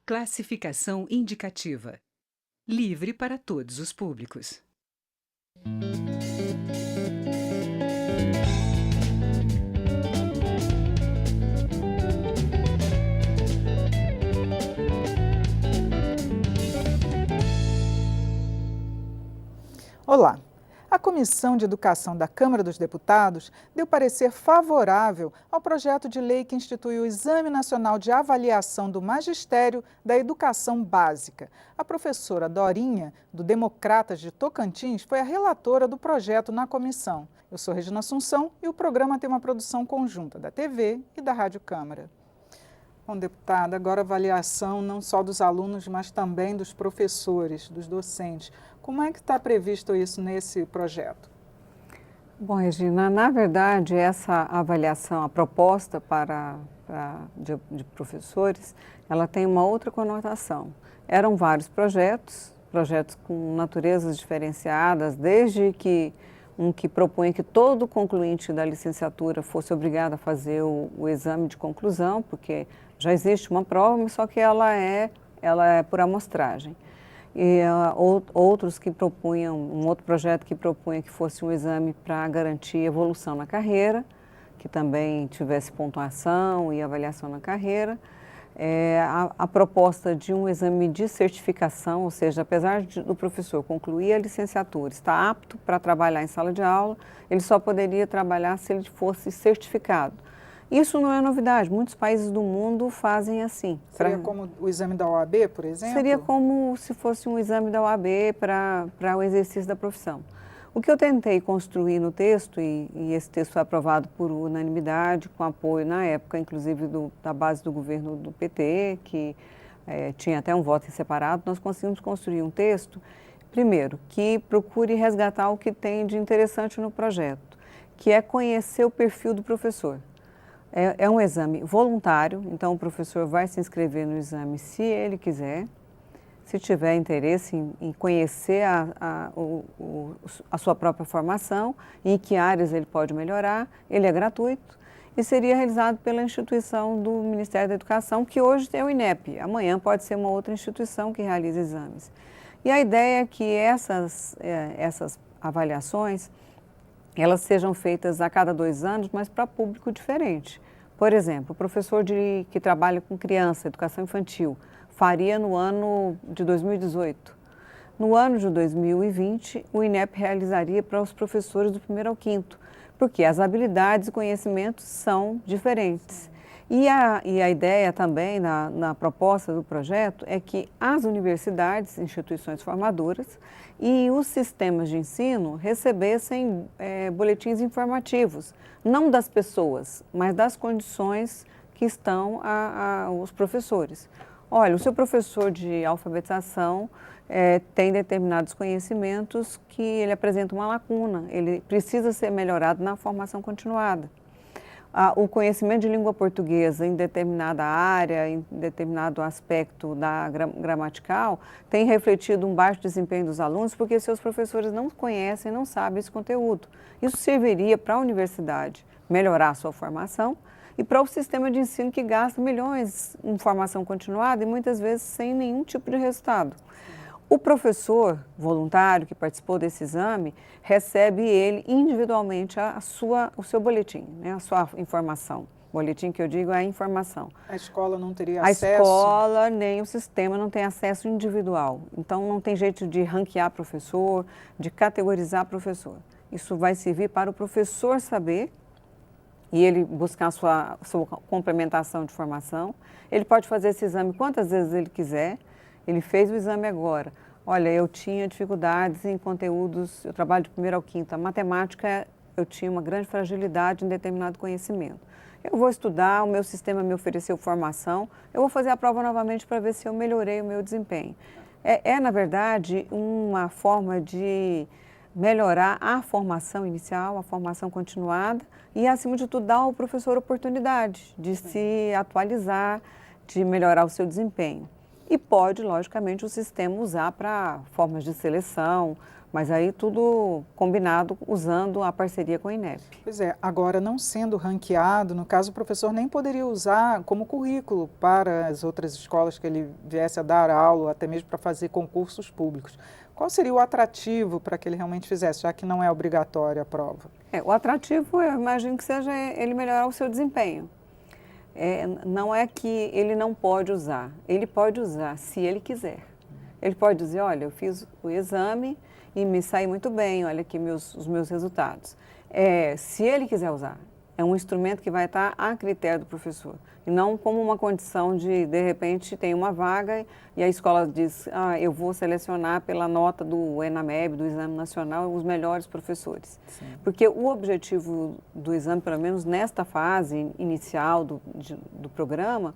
Classificação indicativa. Livre para todos os públicos. Olá! A Comissão de Educação da Câmara dos Deputados deu parecer favorável ao projeto de lei que institui o Exame Nacional de Avaliação do Magistério da Educação Básica. A professora Dorinha, do Democratas de Tocantins, foi a relatora do projeto na comissão. Eu sou Regina Assunção e o programa tem uma produção conjunta da TV e da Rádio Câmara. Bom, deputada, agora a avaliação não só dos alunos, mas também dos professores, dos docentes. Como é que está previsto isso nesse projeto? Bom, Regina, na verdade, essa avaliação, a proposta de professores, ela tem uma outra conotação. Eram vários projetos com naturezas diferenciadas, desde que um que propunha que todo concluinte da licenciatura fosse obrigado a fazer o exame de conclusão, porque já existe uma prova, mas só que ela é por amostragem. E outros que propunham, um outro projeto que propunha que fosse um exame para garantir evolução na carreira, que também tivesse pontuação e avaliação na carreira. A proposta de um exame de certificação, ou seja, apesar do professor concluir a licenciatura, estar apto para trabalhar em sala de aula, ele só poderia trabalhar se ele fosse certificado. Isso não é novidade, muitos países do mundo fazem assim. Seria como o exame da OAB, por exemplo? Seria como se fosse um exame da OAB para o exercício da profissão. O que eu tentei construir no texto, e esse texto foi aprovado por unanimidade, com apoio na época, inclusive da base do governo do PT, que tinha até um voto em separado, nós conseguimos construir um texto, primeiro, que procure resgatar o que tem de interessante no projeto, que é conhecer o perfil do professor. É um exame voluntário, então o professor vai se inscrever no exame se ele quiser, se tiver interesse em conhecer a sua própria formação, em que áreas ele pode melhorar, ele é gratuito e seria realizado pela instituição do Ministério da Educação, que hoje é o INEP, amanhã pode ser uma outra instituição que realiza exames. E a ideia é que essas avaliações, elas sejam feitas a cada 2 anos, mas para público diferente. Por exemplo, o professor que trabalha com criança, educação infantil, faria no ano de 2018. No ano de 2020, o INEP realizaria para os professores do 1º ao 5º, porque as habilidades e conhecimentos são diferentes. E a ideia também, na proposta do projeto, é que as universidades, instituições formadoras e os sistemas de ensino recebessem boletins informativos, não das pessoas, mas das condições que estão os professores. Olha, o seu professor de alfabetização tem determinados conhecimentos que ele apresenta uma lacuna, ele precisa ser melhorado na formação continuada. O conhecimento de língua portuguesa em determinada área, em determinado aspecto gramatical, tem refletido um baixo desempenho dos alunos porque seus professores não conhecem, não sabem esse conteúdo. Isso serviria para a universidade melhorar a sua formação e para o sistema de ensino que gasta milhões em formação continuada e muitas vezes sem nenhum tipo de resultado. O professor voluntário que participou desse exame recebe ele individualmente o seu boletim, né, a sua informação. Boletim que eu digo é a informação. A escola não teria acesso? A escola nem o sistema não tem acesso individual. Então não tem jeito de ranquear professor, de categorizar professor. Isso vai servir para o professor saber e ele buscar a sua complementação de formação. Ele pode fazer esse exame quantas vezes ele quiser. Ele fez o exame agora. Olha, eu tinha dificuldades em conteúdos, eu trabalho de 1º ao 5º. A matemática, eu tinha uma grande fragilidade em determinado conhecimento. Eu vou estudar, o meu sistema me ofereceu formação, eu vou fazer a prova novamente para ver se eu melhorei o meu desempenho. Na verdade, uma forma de melhorar a formação inicial, a formação continuada e, acima de tudo, dar ao professor oportunidade de se atualizar, de melhorar o seu desempenho. E pode, logicamente, o sistema usar para formas de seleção, mas aí tudo combinado usando a parceria com a INEP. Pois é, agora não sendo ranqueado, no caso o professor nem poderia usar como currículo para as outras escolas que ele viesse a dar aula, ou até mesmo para fazer concursos públicos. Qual seria o atrativo para que ele realmente fizesse, já que não é obrigatória a prova? O atrativo, eu imagino que seja ele melhorar o seu desempenho. Não é que ele não pode usar, ele pode usar se ele quiser. Ele pode dizer, olha, eu fiz o exame e me saí muito bem, olha aqui os meus resultados. Se ele quiser usar, é um instrumento que vai estar a critério do professor. E não como uma condição de repente, tem uma vaga e a escola diz, eu vou selecionar pela nota do ENAMEB, do Exame Nacional, os melhores professores. Sim. Porque o objetivo do exame, pelo menos nesta fase inicial do programa,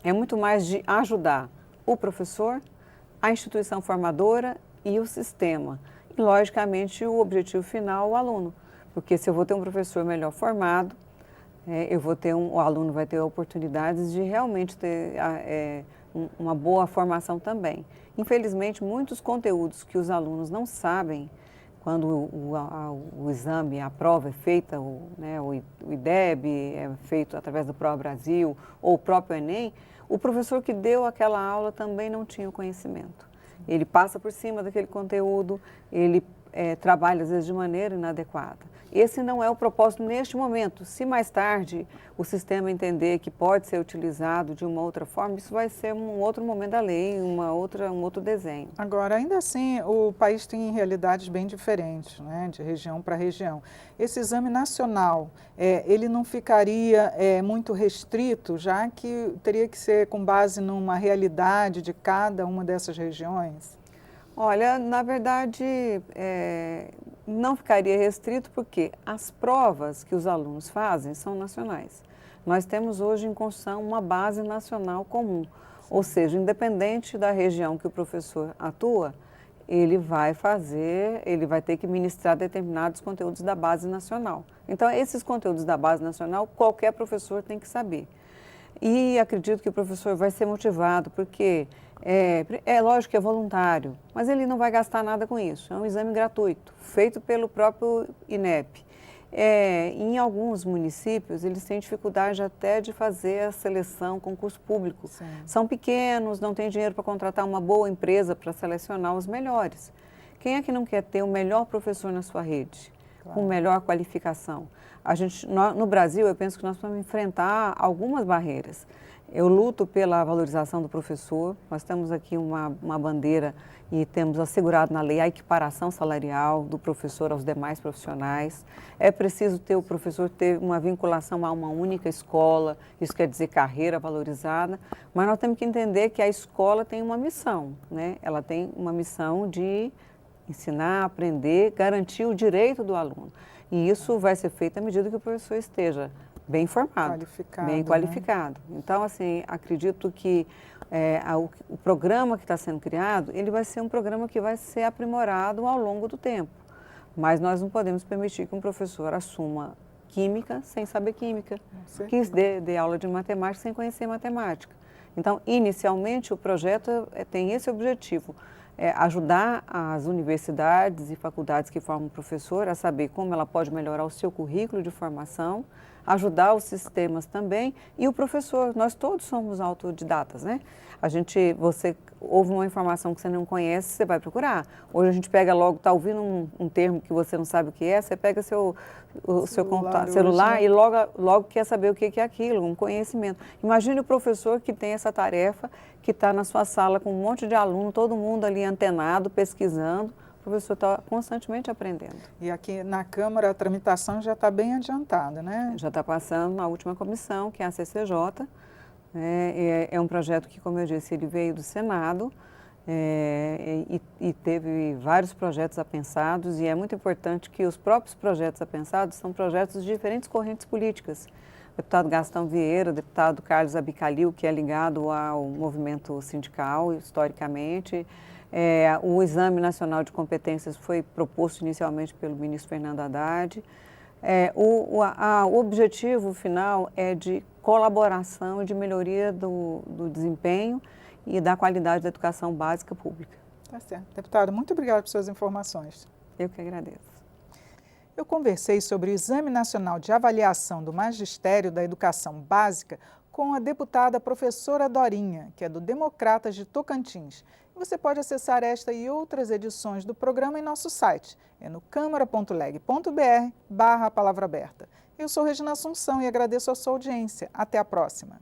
é muito mais de ajudar o professor, a instituição formadora e o sistema. E, logicamente, o objetivo final, o aluno. Porque se eu vou ter um professor melhor formado, o aluno vai ter oportunidades de realmente ter uma boa formação também. Infelizmente, muitos conteúdos que os alunos não sabem, quando o exame, a prova é feita, o IDEB é feito através do Prova Brasil ou o próprio Enem, o professor que deu aquela aula também não tinha o conhecimento. Ele passa por cima daquele conteúdo, ele trabalha às vezes de maneira inadequada. Esse não é o propósito neste momento. Se mais tarde o sistema entender que pode ser utilizado de uma outra forma, isso vai ser um outro momento da lei, um outro desenho. Agora, ainda assim, o país tem realidades bem diferentes, né, de região para região. Esse exame nacional, ele não ficaria muito restrito, já que teria que ser com base numa realidade de cada uma dessas regiões? Olha, na verdade, não ficaria restrito porque as provas que os alunos fazem são nacionais. Nós temos hoje em construção uma base nacional comum, ou seja, independente da região que o professor atua, ele vai ter que ministrar determinados conteúdos da base nacional. Então, esses conteúdos da base nacional, qualquer professor tem que saber. E acredito que o professor vai ser motivado, porque é lógico que é voluntário, mas ele não vai gastar nada com isso. É um exame gratuito, feito pelo próprio INEP. Em alguns municípios, eles têm dificuldade até de fazer a seleção, concurso público. Sim. São pequenos, não têm dinheiro para contratar uma boa empresa para selecionar os melhores. Quem é que não quer ter o melhor professor na sua rede, claro, com melhor qualificação? No Brasil, eu penso que nós vamos enfrentar algumas barreiras. Eu luto pela valorização do professor, nós temos aqui uma bandeira e temos assegurado na lei a equiparação salarial do professor aos demais profissionais. É preciso o professor ter uma vinculação a uma única escola, isso quer dizer carreira valorizada, mas nós temos que entender que a escola tem uma missão, né? Ela tem uma missão de ensinar, aprender, garantir o direito do aluno. E isso vai ser feito à medida que o professor esteja bem formado, bem qualificado. Né? Então, assim, acredito que o programa que está sendo criado, ele vai ser um programa que vai ser aprimorado ao longo do tempo. Mas nós não podemos permitir que um professor assuma química sem saber química, que dê aula de matemática sem conhecer matemática. Então, inicialmente, o projeto tem esse objetivo, ajudar as universidades e faculdades que formam professor a saber como ela pode melhorar o seu currículo de formação, ajudar os sistemas também e o professor. Nós todos somos autodidatas, né? Você ouve uma informação que você não conhece, você vai procurar. Hoje a gente pega logo, está ouvindo um termo que você não sabe o que é, você pega seu celular e logo quer saber o que é aquilo, um conhecimento. Imagine o professor que tem essa tarefa, que está na sua sala com um monte de aluno, todo mundo ali antenado, pesquisando. O professor está constantemente aprendendo. E aqui na Câmara a tramitação já está bem adiantada, né? Já está passando na última comissão, que é a CCJ. É um projeto que, como eu disse, ele veio do Senado e teve vários projetos apensados, e é muito importante que os próprios projetos apensados são projetos de diferentes correntes políticas. O deputado Gastão Vieira, o deputado Carlos Abicalil, que é ligado ao movimento sindical, historicamente. O Exame Nacional de Competências foi proposto inicialmente pelo ministro Fernando Haddad. O objetivo final é de colaboração e de melhoria do desempenho e da qualidade da educação básica pública. Tá certo. Deputado, muito obrigada por suas informações. Eu que agradeço. Eu conversei sobre o Exame Nacional de Avaliação do Magistério da Educação Básica com a deputada professora Dorinha, que é do Democratas de Tocantins. E você pode acessar esta e outras edições do programa em nosso site, é no câmara.leg.br/palavra aberta. Eu sou Regina Assunção e agradeço a sua audiência. Até a próxima.